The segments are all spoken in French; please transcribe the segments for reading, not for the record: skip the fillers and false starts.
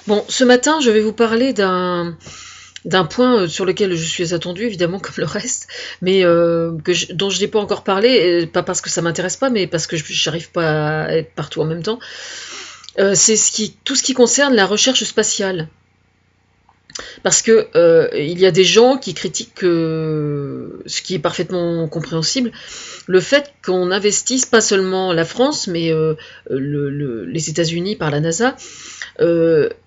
Bon, ce matin, je vais vous parler d'un point sur lequel je suis attendue, évidemment, comme le reste, mais dont je n'ai pas encore parlé, et pas parce que ça m'intéresse pas, mais parce que j'arrive pas à être partout en même temps. C'est tout ce qui concerne la recherche spatiale. Parce que il y a des gens qui critiquent, ce qui est parfaitement compréhensible, le fait qu'on investisse pas seulement la France, mais les États-Unis par la NASA,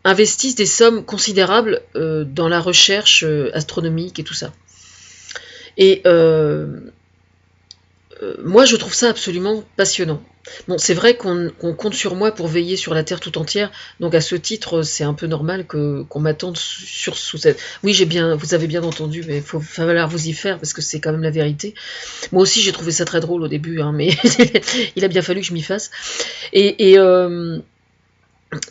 investissent des sommes considérables dans la recherche astronomique et tout ça. Et moi, je trouve ça absolument passionnant. Bon, c'est vrai qu'on compte sur moi pour veiller sur la Terre tout entière, donc à ce titre, c'est un peu normal qu'on m'attende sous cette... Oui, vous avez bien entendu, mais il va falloir vous y faire, parce que c'est quand même la vérité. Moi aussi, j'ai trouvé ça très drôle au début, hein, mais il a bien fallu que je m'y fasse. Et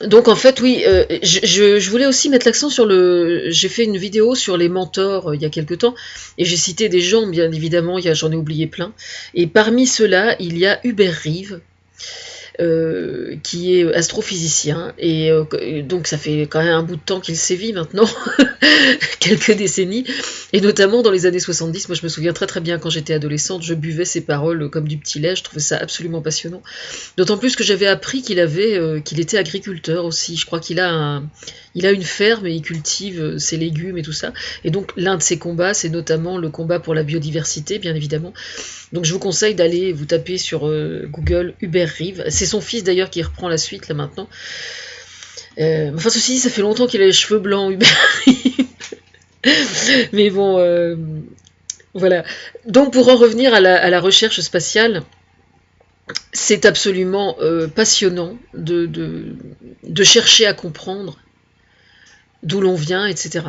donc en fait, oui, je voulais aussi mettre l'accent sur le... J'ai fait une vidéo sur les mentors il y a quelque temps, et j'ai cité des gens, bien évidemment, j'en ai oublié plein. Et parmi ceux-là, il y a Hubert Reeves, qui est astrophysicien, et donc ça fait quand même un bout de temps qu'il sévit maintenant, quelques décennies, et notamment dans les années 70. Moi je me souviens très très bien, quand j'étais adolescente, je buvais ses paroles comme du petit lait, je trouvais ça absolument passionnant, d'autant plus que j'avais appris qu'il était agriculteur aussi. Je crois il a une ferme et il cultive ses légumes et tout ça, et donc l'un de ses combats, c'est notamment le combat pour la biodiversité, bien évidemment. Donc je vous conseille d'aller vous taper sur Google Hubert Reeves. C'est son fils d'ailleurs qui reprend la suite là maintenant. Enfin ceci dit, ça fait longtemps qu'il a les cheveux blancs, Hubert Reeves. Mais bon, voilà. Donc pour en revenir à la recherche spatiale, c'est absolument passionnant de chercher à comprendre d'où l'on vient, etc.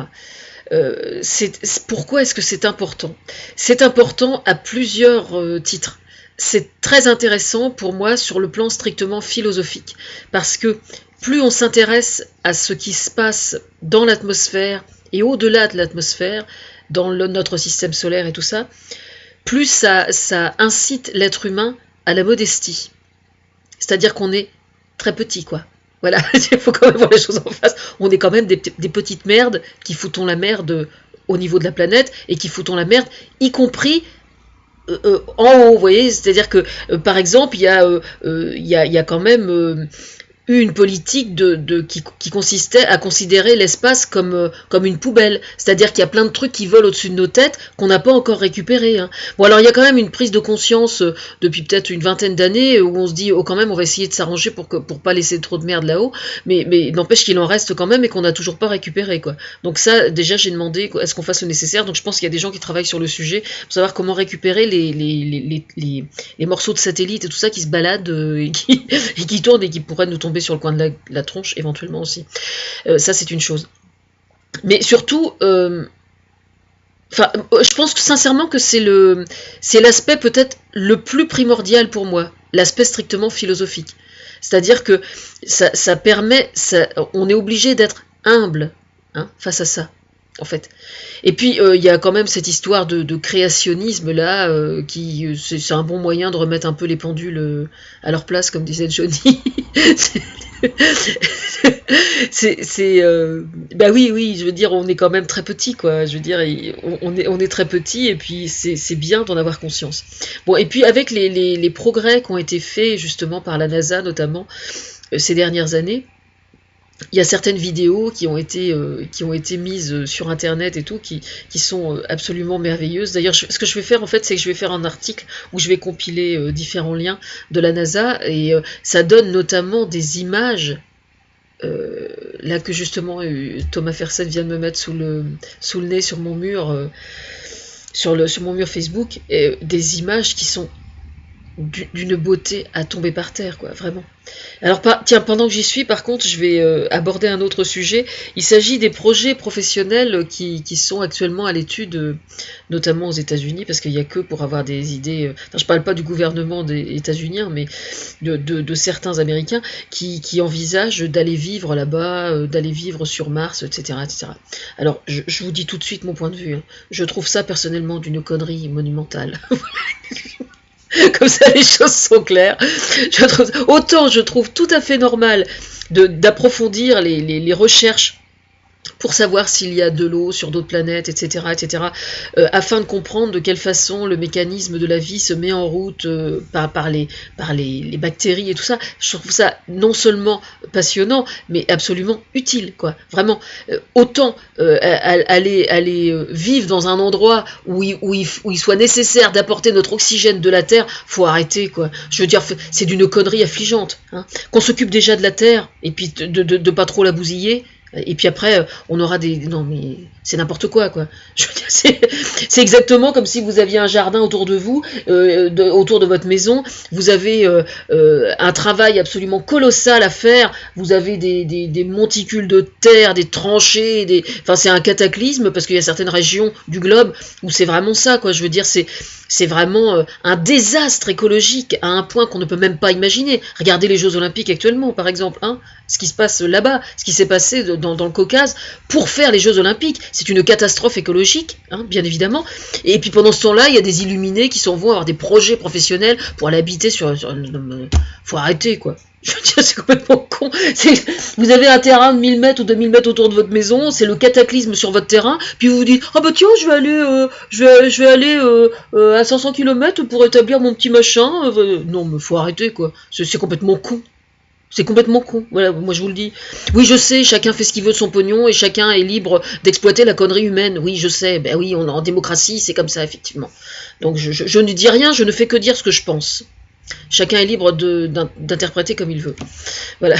Pourquoi est-ce que c'est important? C'est important à plusieurs titres. C'est très intéressant pour moi sur le plan strictement philosophique, parce que plus on s'intéresse à ce qui se passe dans l'atmosphère et au-delà de l'atmosphère, dans notre système solaire et tout ça, plus ça incite l'être humain à la modestie. C'est-à-dire qu'on est très petit, quoi. Voilà, il faut quand même voir les choses en face. On est quand même des petites merdes qui foutons la merde au niveau de la planète, et qui foutons la merde, y compris en haut, vous voyez. C'est-à-dire que, par exemple, il y a quand même eu une politique qui consistait à considérer l'espace comme une poubelle. C'est-à-dire qu'il y a plein de trucs qui volent au-dessus de nos têtes qu'on n'a pas encore récupérés. Hein. Bon, alors il y a quand même une prise de conscience depuis peut-être une vingtaine d'années, où on se dit, oh quand même, on va essayer de s'arranger pour pas laisser trop de merde là-haut, mais n'empêche qu'il en reste quand même et qu'on n'a toujours pas récupéré, quoi. Donc ça, déjà, j'ai demandé est-ce qu'on fasse le nécessaire. Donc je pense qu'il y a des gens qui travaillent sur le sujet pour savoir comment récupérer les morceaux de satellites et tout ça qui se baladent et qui tournent et qui pourraient nous tomber sur le coin de la tronche éventuellement aussi. Ça c'est une chose. Mais surtout, je pense que sincèrement que c'est l'aspect peut-être le plus primordial pour moi, l'aspect strictement philosophique. C'est-à-dire que ça permet, on est obligé d'être humble, hein, face à ça, en fait. Et puis il y a quand même cette histoire de créationnisme là, c'est un bon moyen de remettre un peu les pendules à leur place, comme disait Johnny. Bah oui, je veux dire, on est quand même très petit, quoi. Je veux dire, on est très petit, et puis c'est bien d'en avoir conscience. Bon, et puis avec les progrès qui ont été faits justement par la NASA notamment ces dernières années, il y a certaines vidéos qui ont été mises sur internet et tout, qui sont absolument merveilleuses. D'ailleurs, ce que je vais faire en fait, c'est que je vais faire un article où je vais compiler différents liens de la NASA, et ça donne notamment des images là que justement Thomas Fersen vient de me mettre sous le nez sur mon mur, sur mon mur Facebook, des images qui sont d'une beauté à tomber par terre, quoi, vraiment. Alors, tiens, pendant que j'y suis, par contre, je vais aborder un autre sujet. Il s'agit des projets professionnels qui sont actuellement à l'étude, notamment aux États-Unis, parce qu'il n'y a que pour avoir des idées. Enfin, je ne parle pas du gouvernement des États-Unis, mais de certains Américains qui envisagent d'aller vivre là-bas, d'aller vivre sur Mars, etc., etc. Alors, je vous dis tout de suite mon point de vue. Hein. Je trouve ça personnellement d'une connerie monumentale. Comme ça, les choses sont claires. Autant je trouve tout à fait normal d'approfondir les recherches pour savoir s'il y a de l'eau sur d'autres planètes, etc., afin de comprendre de quelle façon le mécanisme de la vie se met en route par les bactéries et tout ça. Je trouve ça non seulement passionnant, mais absolument utile, quoi. Vraiment, autant aller vivre dans un endroit où il soit nécessaire d'apporter notre oxygène de la Terre, faut arrêter, quoi. Je veux dire, c'est d'une connerie affligeante, hein. Qu'on s'occupe déjà de la Terre, et puis de pas trop la bousiller. Et puis après, on aura des... Non, mais c'est n'importe quoi, quoi. Je veux dire, c'est exactement comme si vous aviez un jardin autour de vous, autour de votre maison. Vous avez un travail absolument colossal à faire. Vous avez des monticules de terre, des tranchées, Enfin, c'est un cataclysme, parce qu'il y a certaines régions du globe où c'est vraiment ça, quoi. Je veux dire, c'est vraiment un désastre écologique à un point qu'on ne peut même pas imaginer. Regardez les Jeux Olympiques actuellement, par exemple, hein, ce qui se passe là-bas, ce qui s'est passé dans le Caucase pour faire les Jeux Olympiques. C'est une catastrophe écologique, hein, bien évidemment. Et puis pendant ce temps-là, il y a des illuminés qui s'en vont avoir des projets professionnels pour aller habiter faut arrêter, quoi. Je veux dire, c'est complètement con. Vous avez un terrain de 1000 mètres ou 2000 mètres autour de votre maison, c'est le cataclysme sur votre terrain, puis vous vous dites, ah bah tiens, je vais aller à 500 km pour établir mon petit machin. Non, mais faut arrêter, quoi. C'est complètement con. C'est complètement con, voilà, moi je vous le dis. Oui, je sais, chacun fait ce qu'il veut de son pognon et chacun est libre d'exploiter la connerie humaine. Oui, je sais, ben oui, on est en démocratie, c'est comme ça, effectivement. Donc je ne dis rien, je ne fais que dire ce que je pense. Chacun est libre d'interpréter comme il veut. Voilà.